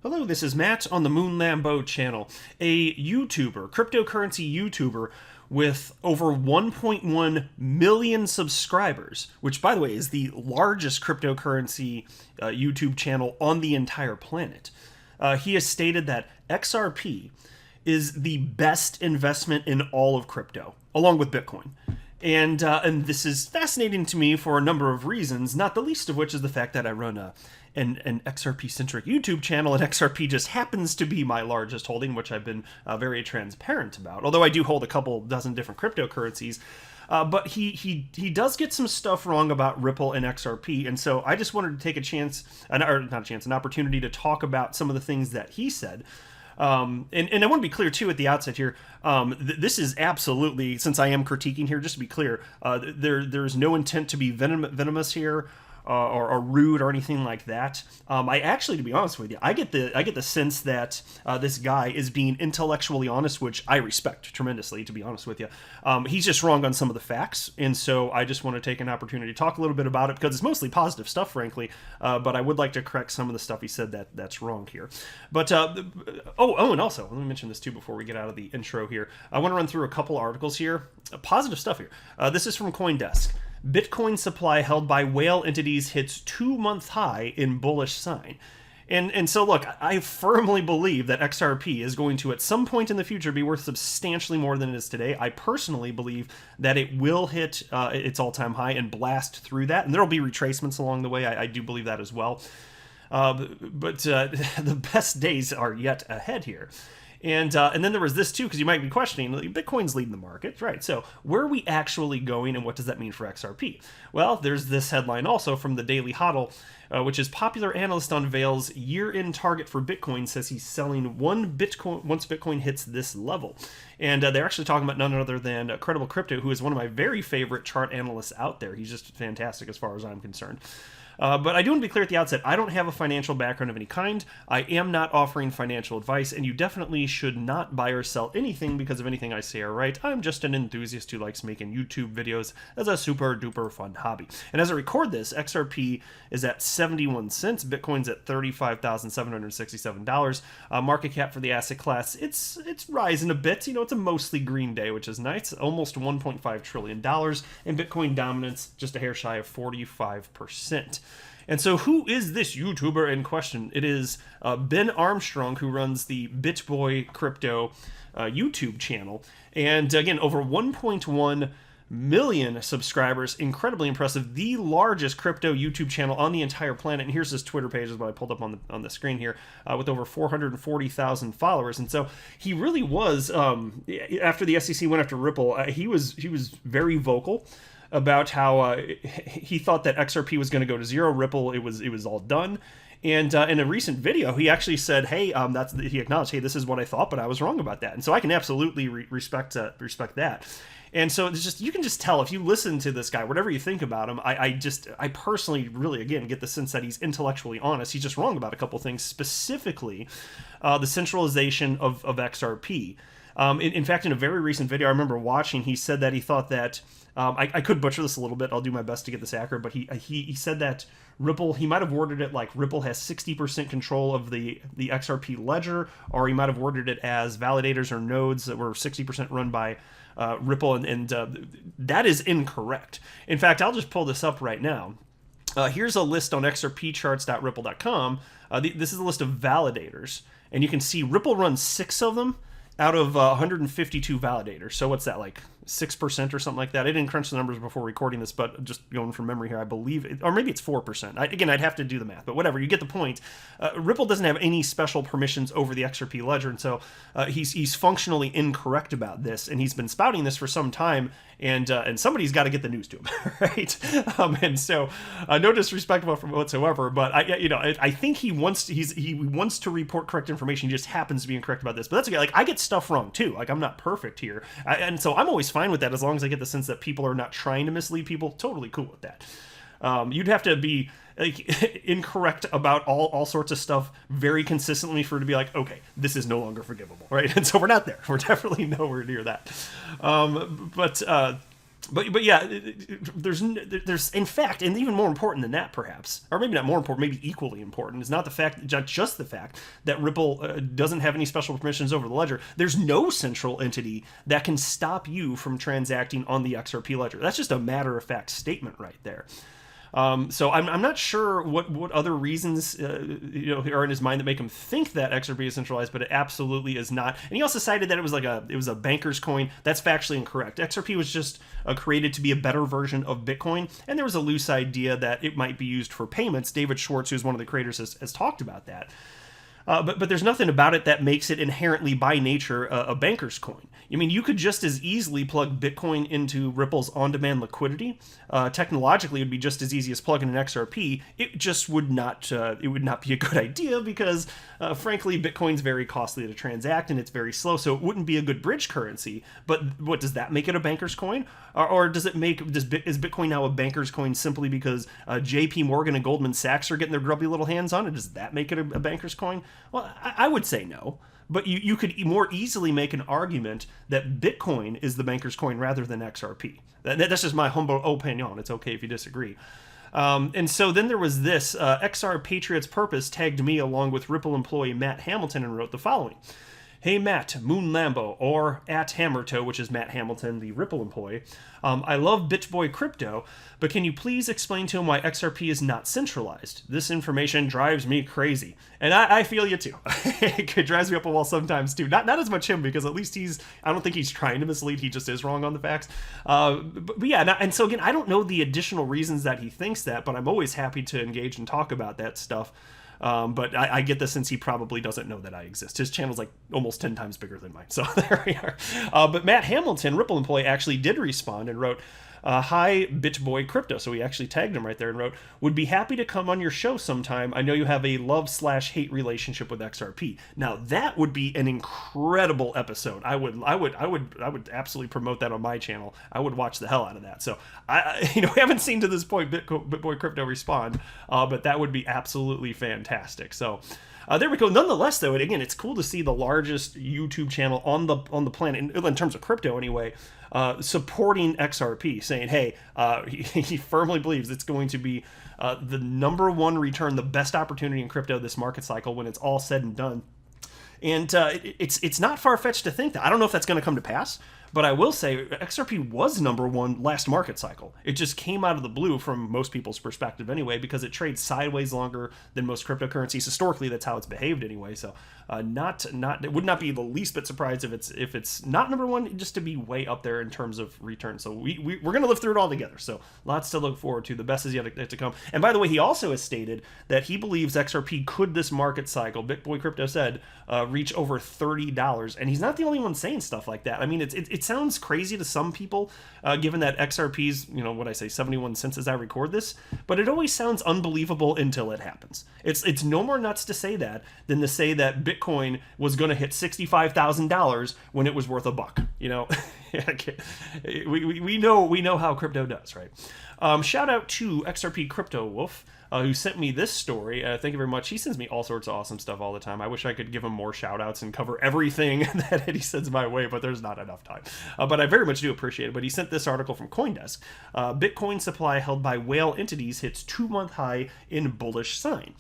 Hello, this is Matt on the Moon Lambo channel, a YouTuber, cryptocurrency YouTuber with over 1.1 million subscribers, which, by the way, is the largest cryptocurrency YouTube channel on the entire planet. He has stated that XRP is the best investment in all of crypto, along with Bitcoin. And this is fascinating to me for a number of reasons, not the least of which is the fact that I run an XRP-centric YouTube channel, and XRP just happens to be my largest holding, which I've been very transparent about. Although I do hold a couple dozen different cryptocurrencies, but he does get some stuff wrong about Ripple and XRP, and so I just wanted to take a chance, or not a chance, an opportunity to talk about some of the things that he said. And I want to be clear, too, at the outset here, this is absolutely, since I am critiquing here, just to be clear, there's no intent to be venomous here, or rude or anything like that. I actually, to be honest with you, I get the sense that this guy is being intellectually honest, which I respect tremendously, to be honest with you. He's just wrong on some of the facts, and so I just want to take an opportunity to talk a little bit about it, because it's mostly positive stuff, frankly, but I would like to correct some of the stuff he said that's wrong here. But, and also, let me mention this too before we get out of the intro here. I want to run through a couple articles here. Positive stuff here. This is from CoinDesk. Bitcoin supply held by whale entities hits 2-month high in bullish sign. And so, look, I firmly believe that XRP is going to, at some point in the future, be worth substantially more than it is today. I personally believe that it will hit its all-time high and blast through that, and there will be retracements along the way. I do believe that as well. But the best days are yet ahead here. And then there was this too, because you might be questioning, Bitcoin's leading the market, right? So where are we actually going, and what does that mean for XRP? Well, there's this headline also from the Daily Hodl, which is popular analyst unveils year-end target for Bitcoin, says he's selling one Bitcoin once Bitcoin hits this level. And they're actually talking about none other than Credible Crypto, who is one of my very favorite chart analysts out there. He's just fantastic as far as I'm concerned. But I do want to be clear at the outset, I don't have a financial background of any kind. I am not offering financial advice, and you definitely should not buy or sell anything because of anything I say or write. I'm just an enthusiast who likes making YouTube videos as a super duper fun hobby. And as I record this, XRP is at 71 cents, Bitcoin's at $35,767. Market cap for the asset class, it's rising a bit. You know, it's a mostly green day, which is nice. Almost $1.5 trillion, and Bitcoin dominance just a hair shy of 45%. And so who is this YouTuber in question? It is Ben Armstrong, who runs the BitBoy Crypto YouTube channel. And again, over 1.1 million subscribers. Incredibly impressive. The largest crypto YouTube channel on the entire planet. And here's his Twitter page, is what I pulled up on the screen here, with over 440,000 followers. And so he really was, after the SEC went after Ripple, he was very vocal about how he thought that XRP was going to go to zero. Ripple, it was all done. And in a recent video, he actually said, "Hey, he acknowledged, hey, this is what I thought, but I was wrong about that." And so I can absolutely respect that. And so it's just, you can just tell if you listen to this guy, whatever you think about him. I personally really, again, get the sense that he's intellectually honest. He's just wrong about a couple things, specifically the centralization of XRP. In fact, in a very recent video I remember watching, he said that he thought that, I could butcher this a little bit, I'll do my best to get this accurate, but he said that Ripple, he might have worded it like Ripple has 60% control of the XRP ledger, or he might have worded it as validators or nodes that were 60% run by Ripple, and that is incorrect. In fact, I'll just pull this up right now. Here's a list on xrpcharts.ripple.com. This is a list of validators, and you can see Ripple runs 6 of them out of 152 validators. So what's that, like 6% or something like that? I didn't crunch the numbers before recording this, but just going from memory here, I believe, or maybe it's 4%. Again, I'd have to do the math, but whatever, you get the point. Ripple doesn't have any special permissions over the XRP ledger, and so he's functionally incorrect about this, and he's been spouting this for some time, and somebody's got to get the news to him, right? And so, no disrespect whatsoever, but I think he wants to report correct information. He just happens to be incorrect about this, but that's okay. Like, I get stuff wrong too. Like, I'm not perfect here, and so I'm always fine with that as long as I get the sense that people are not trying to mislead people. Totally cool with that. You'd have to be incorrect about all sorts of stuff very consistently for it to be like, okay, this is no longer forgivable, right? And so we're not there. We're definitely nowhere near that. But yeah, there's in fact, and even more important than that, perhaps, or maybe not more important, maybe equally important, is not the fact, just the fact that Ripple doesn't have any special permissions over the ledger. There's no central entity that can stop you from transacting on the XRP ledger. That's just a matter of fact statement right there. So I'm not sure what other reasons are in his mind that make him think that XRP is centralized, but it absolutely is not. And he also cited that it was a banker's coin. That's factually incorrect. XRP was just created to be a better version of Bitcoin, and there was a loose idea that it might be used for payments. David Schwartz, who's one of the creators, has talked about that. But there's nothing about it that makes it inherently by nature a banker's coin. I mean, you could just as easily plug Bitcoin into Ripple's on-demand liquidity. Technologically, it would be just as easy as plugging an XRP. It just would not. It would not be a good idea because, frankly, Bitcoin's very costly to transact and it's very slow. So it wouldn't be a good bridge currency. But what does that make it a banker's coin? Or does it make is Bitcoin now a banker's coin simply because J.P. Morgan and Goldman Sachs are getting their grubby little hands on it? Does that make it a banker's coin? Well, I would say no. But you could more easily make an argument that Bitcoin is the banker's coin rather than XRP. That's just my humble opinion. It's okay if you disagree. And so then there was this. XR Patriots Purpose tagged me along with Ripple employee Matt Hamilton and wrote the following. Hey Matt, Moon Lambo, or at Hammertoe, which is Matt Hamilton, the Ripple employee. I love BitBoy Crypto, but can you please explain to him why XRP is not centralized? This information drives me crazy. And I feel you too. It drives me up a wall sometimes too. Not as much him, because at least I don't think he's trying to mislead, he just is wrong on the facts. But yeah, and so again, I don't know the additional reasons that he thinks that, but I'm always happy to engage and talk about that stuff. But I get the sense he probably doesn't know that I exist. His channel's like almost 10 times bigger than mine. So there we are. But Matt Hamilton, Ripple employee, actually did respond and wrote, hi, BitBoy Crypto. So he actually tagged him right there and wrote, would be happy to come on your show sometime. I know you have a love/hate relationship with XRP. Now that would be an incredible episode. I would absolutely promote that on my channel. I would watch the hell out of that. So I haven't seen to this point BitBoy Crypto respond, but that would be absolutely fantastic. So there we go. Nonetheless, though, again, it's cool to see the largest YouTube channel on the planet, in terms of crypto anyway, supporting XRP, saying, hey, he firmly believes it's going to be the number one return, the best opportunity in crypto this market cycle when it's all said and done. And it's not far-fetched to think that. I don't know if that's going to come to pass, but I will say XRP was number one last market cycle. It just came out of the blue from most people's perspective anyway, because it trades sideways longer than most cryptocurrencies. Historically, that's how it's behaved anyway. So it would not be the least bit surprised if it's not number one, just to be way up there in terms of return. So we're going to live through it all together. So lots to look forward to. The best is yet to come. And by the way, he also has stated that he believes XRP could this market cycle, BitBoy Crypto said, reach over $30. And he's not the only one saying stuff like that. I mean, it sounds crazy to some people, given that XRP's, 71 cents as I record this, but it always sounds unbelievable until it happens. It's no more nuts to say that than to say that Bitcoin was going to hit $65,000 when it was worth $1. We know how crypto does, right? Shout out to XRP Crypto Wolf, who sent me this story. Thank you very much. He sends me all sorts of awesome stuff all the time. I wish I could give him more shout outs and cover everything that he sends my way, but there's not enough time. But I very much do appreciate it. But he sent this article from CoinDesk. Bitcoin supply held by whale entities hits 2-month high in bullish sign.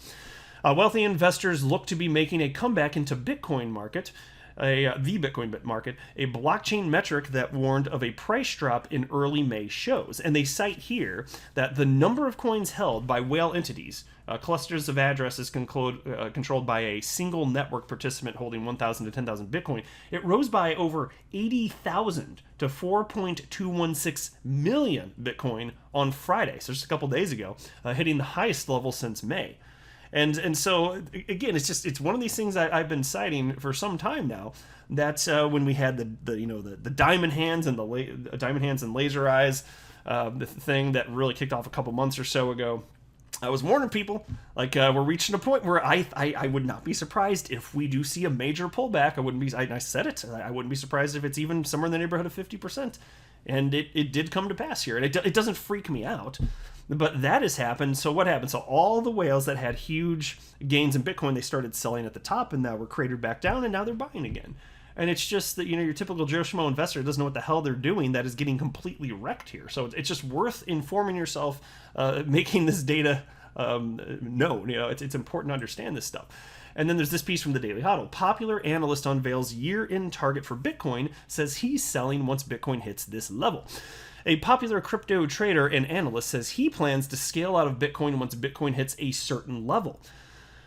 Wealthy investors look to be making a comeback into Bitcoin market. The Bitcoin market, a blockchain metric that warned of a price drop in early May shows. And they cite here that the number of coins held by whale entities, clusters of addresses controlled by a single network participant holding 1,000 to 10,000 Bitcoin, it rose by over 80,000 to 4.216 million Bitcoin on Friday, so just a couple days ago, hitting the highest level since May. And so again, it's one of these things that I've been citing for some time now. That's when we had the diamond hands and the diamond hands and laser eyes, the thing that really kicked off a couple months or so ago. I was warning people, we're reaching a point where I would not be surprised if we do see a major pullback. I said it. I wouldn't be surprised if it's even somewhere in the neighborhood of 50%. And it did come to pass here. And it doesn't freak me out. But that has happened. So what happened? So all the whales that had huge gains in Bitcoin, they started selling at the top and now were cratered back down, and now they're buying again. And it's just that, your typical Joe Schmo investor doesn't know what the hell they're doing that is getting completely wrecked here. So it's just worth informing yourself, making this data known. It's important to understand this stuff. And then there's this piece from the Daily Hodl. Popular analyst unveils year-end target for Bitcoin, says he's selling once Bitcoin hits this level. A popular crypto trader and analyst says he plans to scale out of Bitcoin once Bitcoin hits a certain level.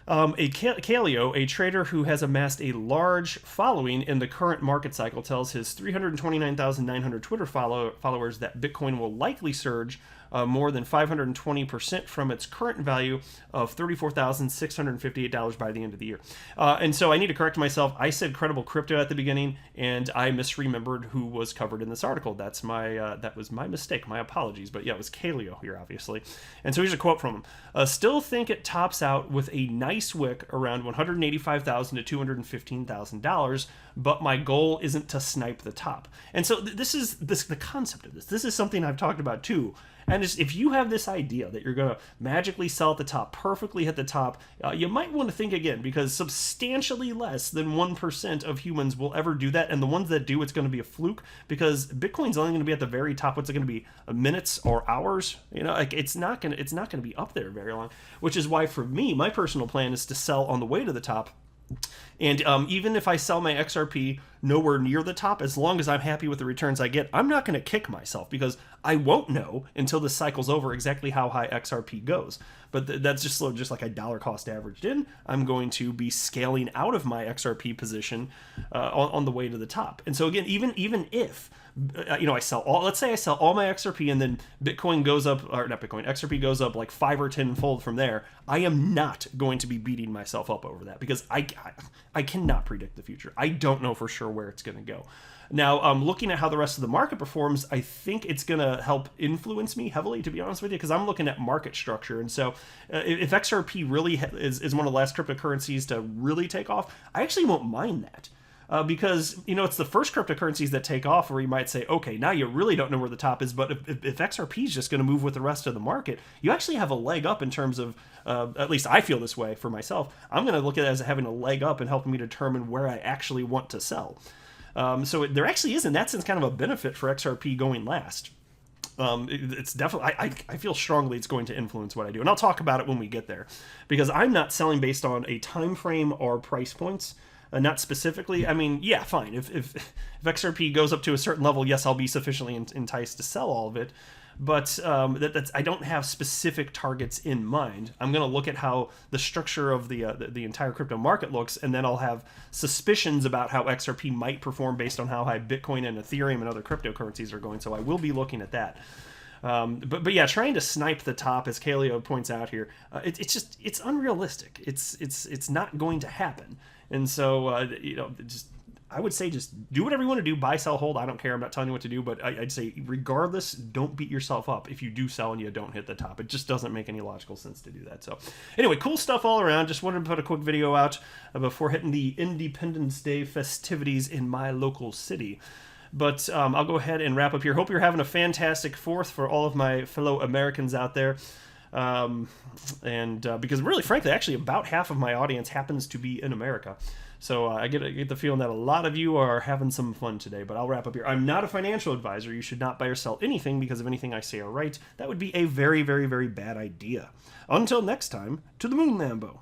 Kaleo, a trader who has amassed a large following in the current market cycle, tells his 329,900 Twitter followers that Bitcoin will likely surge more than 520% from its current value of $34,658 by the end of the year. And so I need to correct myself. I said credible crypto at the beginning, and I misremembered who was covered in this article. That was my mistake. My apologies. But yeah, it was Kaleo here, obviously. And so here's a quote from him. Still think it tops out with a nice wick around $185,000 to $215,000, but my goal isn't to snipe the top. And so this is the concept of this. This is something I've talked about too. And if you have this idea that you're going to magically sell at the top, perfectly hit the top, you might want to think again, because substantially less than 1% of humans will ever do that. And the ones that do, it's going to be a fluke, because Bitcoin's only going to be at the very top. What's it going to be? Minutes or hours? It's not going to be up there very long, which is why for me, my personal plan is to sell on the way to the top. And even if I sell my XRP nowhere near the top, as long as I'm happy with the returns I get, I'm not going to kick myself, because I won't know until this cycle's over exactly how high XRP goes. But that's just like a dollar cost averaged in. I'm going to be scaling out of my XRP position on the way to the top. And so again, even if let's say I sell all my XRP and then Bitcoin goes up, or not Bitcoin, XRP goes up like 5 or 10 fold from there, I am not going to be beating myself up over that, because I cannot predict the future. I don't know for sure where it's going to go. Now, looking at how the rest of the market performs, I think it's going to help influence me heavily, to be honest with you, because I'm looking at market structure. And so if XRP really is one of the last cryptocurrencies to really take off, I actually won't mind that. Because, it's the first cryptocurrencies that take off where you might say, okay, now you really don't know where the top is. But if XRP is just going to move with the rest of the market, you actually have a leg up in terms of, at least I feel this way for myself. I'm going to look at it as having a leg up and helping me determine where I actually want to sell. So there actually is, in that sense, kind of a benefit for XRP going last. It's definitely, I feel strongly it's going to influence what I do. And I'll talk about it when we get there, because I'm not selling based on a time frame or price points. Not specifically. I mean, yeah, fine. If XRP goes up to a certain level, yes, I'll be sufficiently enticed to sell all of it. But I don't have specific targets in mind. I'm going to look at how the structure of the entire crypto market looks, and then I'll have suspicions about how XRP might perform based on how high Bitcoin and Ethereum and other cryptocurrencies are going. So I will be looking at that. But yeah, trying to snipe the top, as Kaleo points out here, it's unrealistic. It's not going to happen. And so, I would say just do whatever you want to do, buy, sell, hold. I don't care. I'm not telling you what to do, but I'd say regardless, don't beat yourself up if you do sell and you don't hit the top. It just doesn't make any logical sense to do that. So anyway, cool stuff all around. Just wanted to put a quick video out before hitting the Independence Day festivities in my local city. But I'll go ahead and wrap up here. Hope you're having a fantastic 4th for all of my fellow Americans out there. Because really, frankly, actually about half of my audience happens to be in America. So I get the feeling that a lot of you are having some fun today, but I'll wrap up here. I'm not a financial advisor. You should not buy or sell anything because of anything I say or write. That would be a very, very, very bad idea. Until next time, to the moon, Lambo.